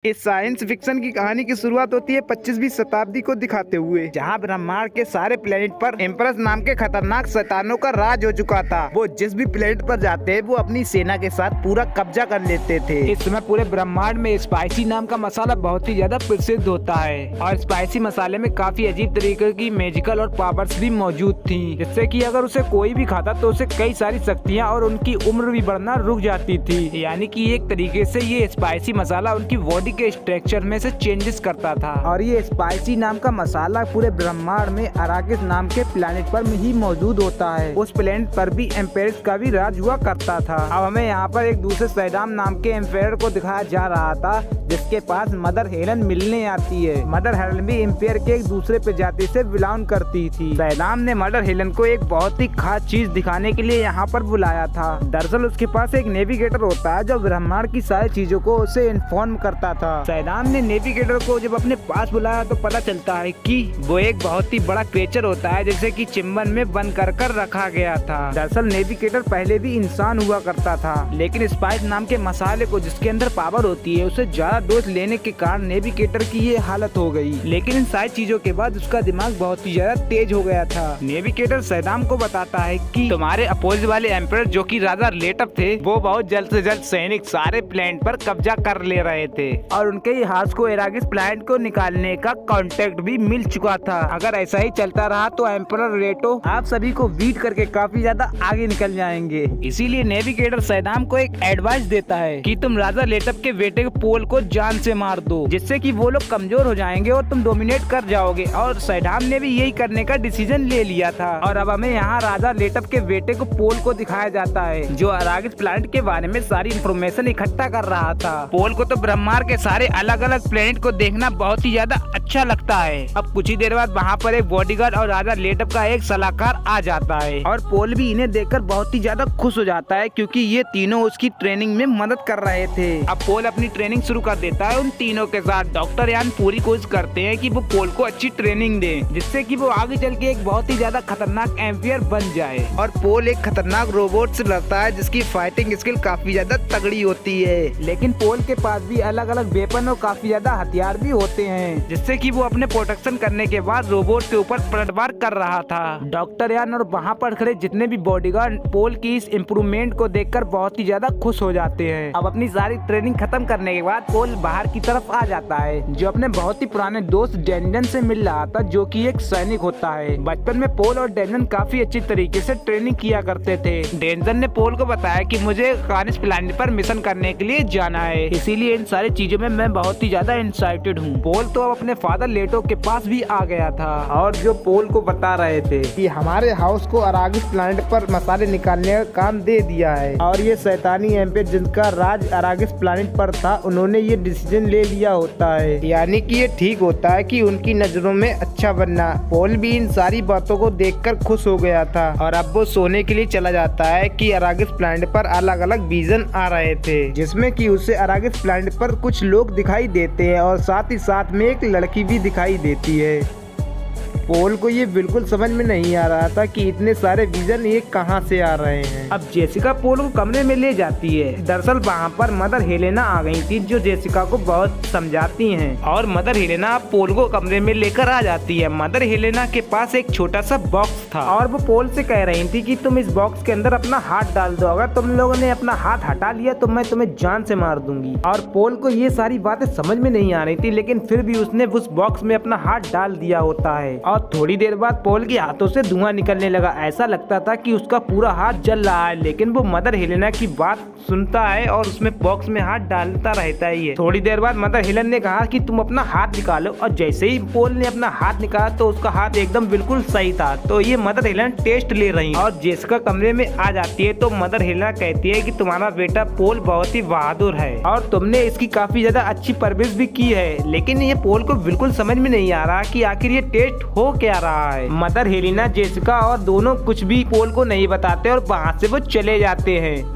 इस science fiction की कहानी की शुरुआत होती है 25वीं शताब्दी को दिखाते हुए, जहां ब्रह्मांड के सारे प्लेनेट पर एम्परस नाम के खतरनाक शैतानों का राज हो चुका था। वो जिस भी प्लेनेट पर जाते हैं वो अपनी सेना के साथ पूरा कब्जा कर लेते थे। इस समय पूरे ब्रह्मांड में स्पाइसी नाम का मसाला बहुत ही ज्यादा प्रसिद्ध होता है और स्पाइसी मसाले में काफी अजीब तरीके की मैजिकल और पावर्स भी मौजूद थी, जिससे कि अगर उसे कोई भी खाता तो उसे कई सारी शक्तियाँ और उनकी उम्र भी बढ़ना रुक जाती थी। यानी कि एक तरीके से ये स्पाइसी मसाला उनकी बॉडी के स्ट्रक्चर में से चेंजेस करता था। और ये स्पाइसी नाम का मसाला पूरे ब्रह्मांड में अराकिस नाम के प्लेनेट पर ही मौजूद होता है। उस प्लेनेट पर भी एम्पायर्स का भी राज हुआ करता था। अब हमें यहाँ पर एक दूसरे सैदाम नाम के एम्पायर को दिखाया जा रहा था, जिसके पास मदर हेलन मिलने आती है। मदर हेलन भी एम्पायर के एक दूसरे प्रजाति से बिलोंग करती थी। सैदाम ने मदर हेलन को एक बहुत ही खास चीज दिखाने के लिए यहाँ पर बुलाया था। दरअसल उसके पास एक नेविगेटर होता है जो ब्रह्मांड की सारी चीजों को उसे इन्फॉर्म करता था। सैदाम ने नेविगेटर को जब अपने पास बुलाया तो पता चलता है कि वो एक बहुत ही बड़ा क्रिएचर होता है, जैसे कि चिम्बन में बंद कर रखा गया था। दरअसल नेविगेटर पहले भी इंसान हुआ करता था, लेकिन स्पाइस नाम के मसाले को जिसके अंदर पावर होती है उसे ज्यादा डोज लेने के कारण नेविगेटर की ये हालत हो गई। लेकिन इन सारी चीजों के बाद उसका दिमाग बहुत ही ज्यादा तेज हो गया था। नेविगेटर सैदाम को बताता है कि तुम्हारे अपोजिट वाले एम्परर जो कि राजा लेटअप थे, वो बहुत जल्द से जल्द सैनिक सारे प्लेनेट पर कब्जा कर ले रहे थे और उनके हाथ को एराकिस प्लेनेट को निकालने का कॉन्ट्रैक्ट भी मिल चुका था। अगर ऐसा ही चलता रहा तो एम्परर रेटो आप सभी को बीट करके काफी ज्यादा आगे निकल जाएंगे। इसीलिए नेविगेटर सैदाम को एक एडवाइस देता है कि तुम राजा लेटअप के बेटे पोल को जान से मार दो, जिससे कि वो लोग कमजोर हो जाएंगे और तुम डोमिनेट कर जाओगे। और सैदाम ने भी यही करने का डिसीजन ले लिया था। और अब हमें यहाँ राजा लेटअप के बेटे को पोल को दिखाया जाता है, जो अराकिस प्लेनेट के बारे में सारी इंफॉर्मेशन इकट्ठा कर रहा था। पोल को तो ब्रह्मांड के सारे अलग अलग प्लेनेट को देखना बहुत ही ज्यादा अच्छा लगता है। अब कुछ ही देर बाद वहाँ पर एक बॉडीगार्ड और राजा लेटअप का एक सलाहकार आ जाता है और पोल भी इन्हें देखकर बहुत ही ज्यादा खुश हो जाता है, क्योंकि ये तीनों उसकी ट्रेनिंग में मदद कर रहे थे। अब पोल अपनी ट्रेनिंग शुरू कर देता है उन तीनों के साथ। डॉक्टर यान पूरी कोशिश करते हैं कि वो पोल को अच्छी ट्रेनिंग दे, जिससे कि वो आगे चल के एक बहुत ही ज्यादा खतरनाक एम्पायर बन जाए। और पोल एक खतरनाक रोबोट से लड़ता है जिसकी फाइटिंग स्किल काफी ज्यादा तगड़ी होती है। लेकिन पोल के पास भी अलग अलग वेपन और काफी ज्यादा हथियार भी होते हैं, जिससे कि वो अपने प्रोटेक्शन करने के बाद रोबोट के ऊपर पलटवार कर रहा था। डॉक्टर यान और वहाँ पर खड़े जितने भी बॉडीगार्ड पोल की इस इम्प्रूवमेंट को देखकर बहुत ही ज्यादा खुश हो जाते हैं। अब अपनी सारी ट्रेनिंग खत्म करने के बाद पोल बाहर की तरफ आ जाता है, जो अपने बहुत ही पुराने दोस्त डेंजन से मिल रहा था, जो कि एक सैनिक होता है। बचपन में पोल और डेंजन काफी अच्छी तरीके से ट्रेनिंग किया करते थे। डेंजन ने पोल को बताया कि मुझे कानिस प्लेनेट पर मिशन करने के लिए जाना है, इसीलिए इन सारी चीजों में मैं बहुत ही ज्यादा एक्साइटेड हूँ। पोल तो अब अपने फादर लेटो के पास भी आ गया था और जो पोल को बता रहे थे कि हमारे हाउस को अराकिस प्लेनेट पर मसाले निकालने का काम दे दिया है। और ये शैतानी एम्पायर जिनका राज अराकिस प्लेनेट पर था, उन्होंने ये डिसीजन ले लिया होता है। यानी कि ये ठीक होता है कि उनकी नजरों में अच्छा बनना। पोल भी इन सारी बातों को देखकर खुश हो गया था और अब वो सोने के लिए चला जाता है कि अराकिस प्लेनेट पर अलग अलग विजन आ रहे थे, जिसमें कि उसे अराकिस प्लेनेट पर कुछ लोग दिखाई देते हैं और साथ ही साथ में एक लड़की भी दिखाई देती है। पोल को ये बिल्कुल समझ में नहीं आ रहा था कि इतने सारे विजन ये कहाँ से आ रहे हैं। अब जेसिका पोल को कमरे में ले जाती है। दरअसल वहाँ पर मदर हेलेना आ गई थी, जो जेसिका को बहुत समझाती हैं और मदर हेलेना पोल को कमरे में लेकर आ जाती है। मदर हेलेना के पास एक छोटा सा बॉक्स था और वो पोल से कह रही थी कि तुम इस बॉक्स के अंदर अपना हाथ डाल दो, अगर तुम लोगों ने अपना हाथ हटा लिया तो मैं तुम्हें जान से मार दूंगी। और पोल को ये सारी बातें समझ में नहीं आ रही थी, लेकिन फिर भी उसने उस बॉक्स में अपना हाथ डाल दिया होता है। और थोड़ी देर बाद पोल के हाथों से धुआं निकलने लगा। ऐसा लगता था कि उसका पूरा हाथ जल रहा है, लेकिन वो मदर हेलेना की बात सुनता है और उसमें बॉक्स में हाथ डालता रहता है। थोड़ी देर बाद मदर हेलन ने कहा कि तुम अपना हाथ निकालो, और जैसे ही पोल ने अपना हाथ निकाला तो उसका हाथ एकदम बिल्कुल सही था। तो ये मदर हेलन टेस्ट ले रही और जेसिका कमरे में आ जाती है तो मदर हेलेना कहती है कि तुम्हारा बेटा पोल बहुत ही बहादुर है और तुमने इसकी काफी ज्यादा अच्छी परवरिश भी की है। लेकिन ये पोल को बिल्कुल समझ में नहीं आ रहा कि आखिर ये टेस्ट हो क्या रहा है। मदर हेलेना, जेसिका और दोनों कुछ भी पोल को नहीं बताते और वहाँ से वो चले जाते हैं।